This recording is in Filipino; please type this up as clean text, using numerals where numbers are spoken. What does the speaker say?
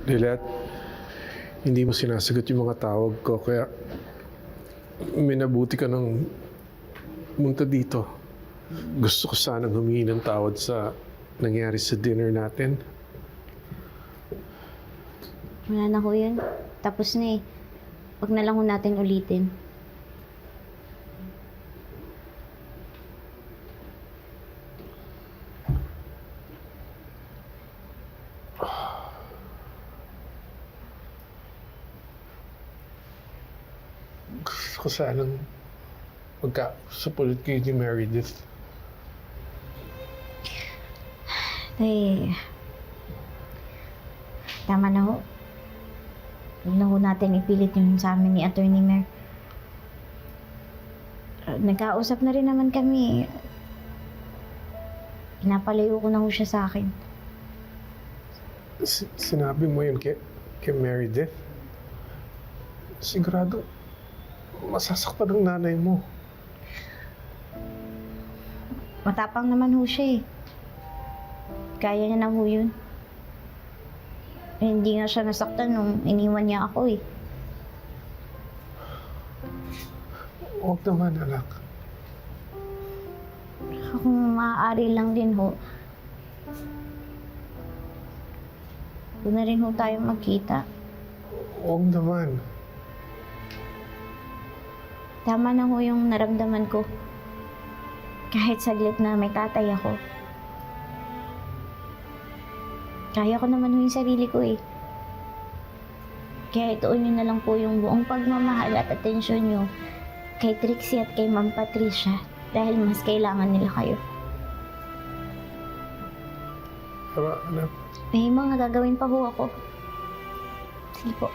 Lilet, hindi mo sinasagot yung mga tawag ko, kaya minabuti ka ng munta dito. Gusto ko sanang humingi ng tawad sa nangyari sa dinner natin. Wala na ho yun. Tapos na eh. Huwag na lang ho natin ulitin. Gusto ko sanang magkausap ulit kayo ni Meredith. Ay, tama na ho. Huwag na ho natin ipilit yung sa amin ni Attorney Mer. Nagkausap na rin naman kami. Pinapalayo ko na ho siya sa akin. Sinabi mo yun kay Meredith? Sigurado, masasaktan ng nanay mo. Matapang naman ho siya eh. Kaya niya na ho yun. Eh, hindi nga siya nasaktan nung iniwan niya ako eh. Huwag naman, anak. Kung maaari lang din ho, doon na rin ho tayo magkita. Huwag naman. Tama na ho yung naramdaman ko. Kahit saglit na may tatay ako. Kaya ko naman ho yung sarili ko eh. Kaya ituon nyo na lang po yung buong pagmamahal at atensyon nyo kay Trixie at kay Ma'am Patricia dahil mas kailangan nila kayo. Tama, anak. May mga gagawin pa ho ako. Sige po.